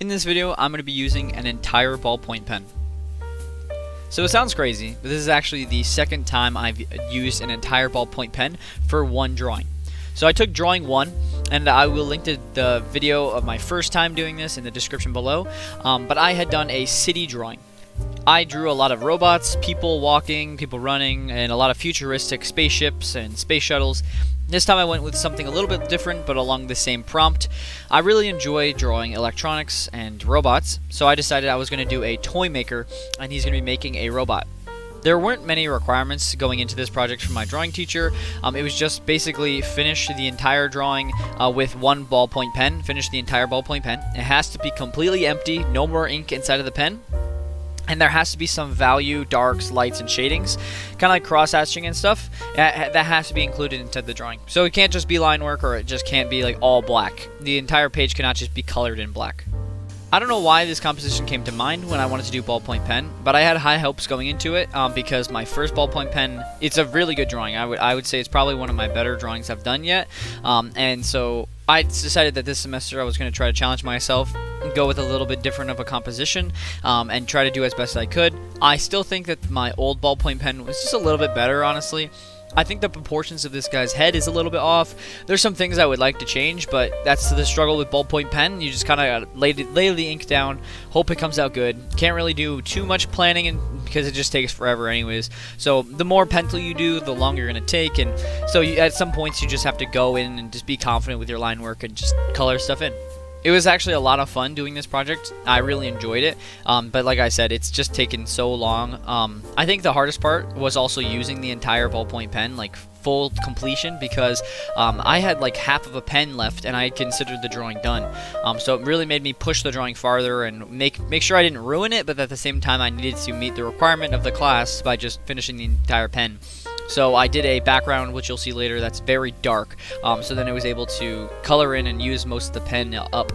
In this video, I'm going to be using an entire ballpoint pen. So it sounds crazy, but this is actually the second time I've used an entire ballpoint pen for one drawing. So I took drawing 1, and I will link to the video of my first time doing this in the description below, but I had done a city drawing. I drew a lot of robots, people walking, people running, and a lot of futuristic spaceships and space shuttles. This time I went with something a little bit different, but along the same prompt. I really enjoy drawing electronics and robots, so I decided I was going to do a toy maker, and he's going to be making a robot. There weren't many requirements going into this project from my drawing teacher. It was just basically finish the entire drawing with one ballpoint pen, finish the entire ballpoint pen. It has to be completely empty, no more ink inside of the pen. And there has to be some value, darks, lights, and shadings, kind of like cross-hatching and stuff. That has to be included into the drawing. So it can't just be line work, or it just can't be like all black. The entire page cannot just be colored in black. I don't know why this composition came to mind when I wanted to do ballpoint pen, but I had high hopes going into it because my first ballpoint pen, it's a really good drawing. I would say it's probably one of my better drawings I've done yet. And so I decided that this semester I was going to try to challenge myself, go with a little bit different of a composition, and try to do as best as I could. I still think that my old ballpoint pen was just a little bit better, honestly. I think the proportions of this guy's head is a little bit off. There's some things I would like to change, but that's the struggle with ballpoint pen. You just kind of lay the ink down, hope it comes out good. Can't really do too much planning because it just takes forever anyways. So the more pencil you do, the longer you're going to take. And so at some points you just have to go in and just be confident with your line work and just color stuff in. It was actually a lot of fun doing this project. I really enjoyed it, but like I said, it's just taken so long. I think the hardest part was also using the entire ballpoint pen, like full completion, because I had like half of a pen left and I had considered the drawing done. So it really made me push the drawing farther and make sure I didn't ruin it, but at the same time I needed to meet the requirement of the class by just finishing the entire pen. So I did a background, which you'll see later, that's very dark. So then I was able to color in and use most of the pen up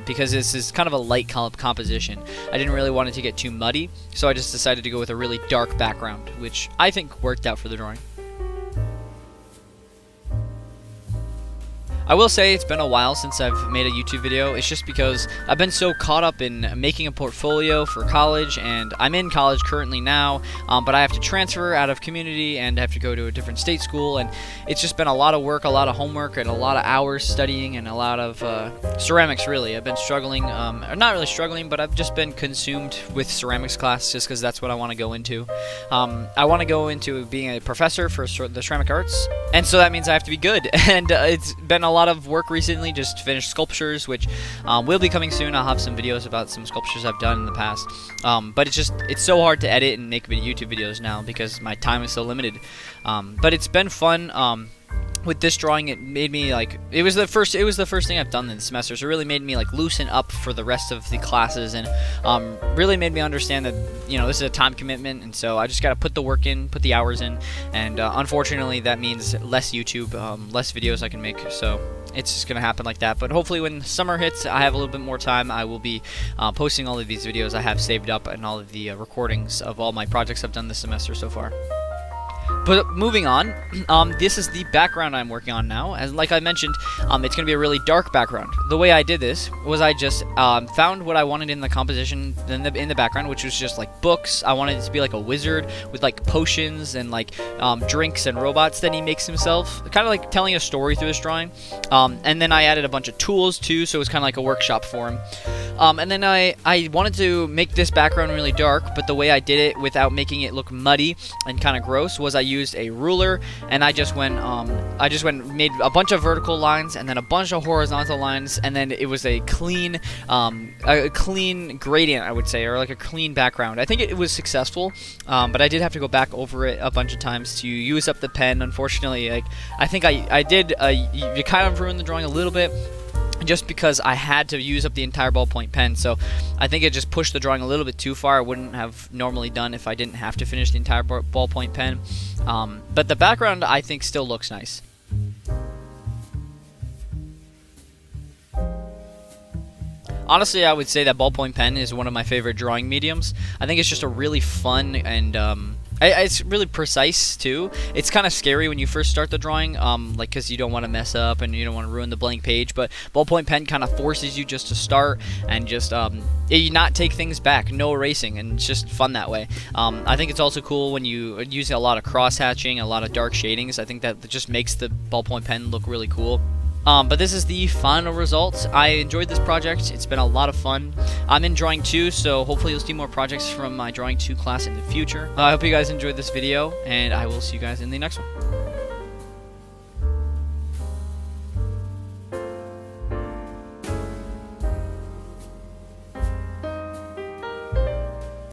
because this is kind of a light composition. I didn't really want it to get too muddy, so I just decided to go with a really dark background, which I think worked out for the drawing. I will say it's been a while since I've made a YouTube video. It's just because I've been so caught up in making a portfolio for college, and I'm in college currently now, but I have to transfer out of community and have to go to a different state school, and it's just been a lot of work, a lot of homework, and a lot of hours studying, and a lot of ceramics, really. I've been struggling, or not really struggling, but I've just been consumed with ceramics class just because that's what I want to go into. I want to go into being a professor for the ceramic arts, and so that means I have to be good, and it's been a lot of work recently. Just finished sculptures, which will be coming soon. I'll have some videos about some sculptures I've done in the past, but it's so hard to edit and make YouTube videos now because my time is so limited, but it's been fun. With this drawing, it made me like, it was the first thing I've done this semester, so it really made me like loosen up for the rest of the classes, and really made me understand that, you know, this is a time commitment, and so I just got to put the work in, put the hours in, and unfortunately that means less YouTube, less videos I can make, so it's just gonna happen like that. But hopefully when summer hits, I have a little bit more time, I will be posting all of these videos I have saved up and all of the recordings of all my projects I've done this semester so far. But moving on, this is the background I'm working on now. As like I mentioned, it's going to be a really dark background. The way I did this was I just found what I wanted in the composition in the background, which was just like books. I wanted it to be like a wizard with like potions and like drinks and robots that he makes himself, kind of like telling a story through this drawing. And then I added a bunch of tools too, so it was kind of like a workshop for him. And then I wanted to make this background really dark, but the way I did it without making it look muddy and kind of gross was I used a ruler, and I just went made a bunch of vertical lines and then a bunch of horizontal lines, and then it was a clean gradient, I would say, or like a clean background. I think it was successful, but I did have to go back over it a bunch of times to use up the pen. Unfortunately, like I think I did you kind of ruined the drawing a little bit, just because I had to use up the entire ballpoint pen, so I think it just pushed the drawing a little bit too far. I wouldn't have normally done if I didn't have to finish the entire ballpoint pen. But the background, I think, still looks nice. Honestly, I would say that ballpoint pen is one of my favorite drawing mediums. I think it's just a really fun and It's really precise too. It's kind of scary when you first start the drawing, like because you don't want to mess up and you don't want to ruin the blank page. But ballpoint pen kind of forces you just to start and just you not take things back, no erasing, and it's just fun that way. I think it's also cool when you are using a lot of cross hatching, a lot of dark shadings. I think that just makes the ballpoint pen look really cool. But this is the final results. I enjoyed this project. It's been a lot of fun. I'm in Drawing 2, so hopefully you'll see more projects from my Drawing 2 class in the future. I hope you guys enjoyed this video, and I will see you guys in the next one.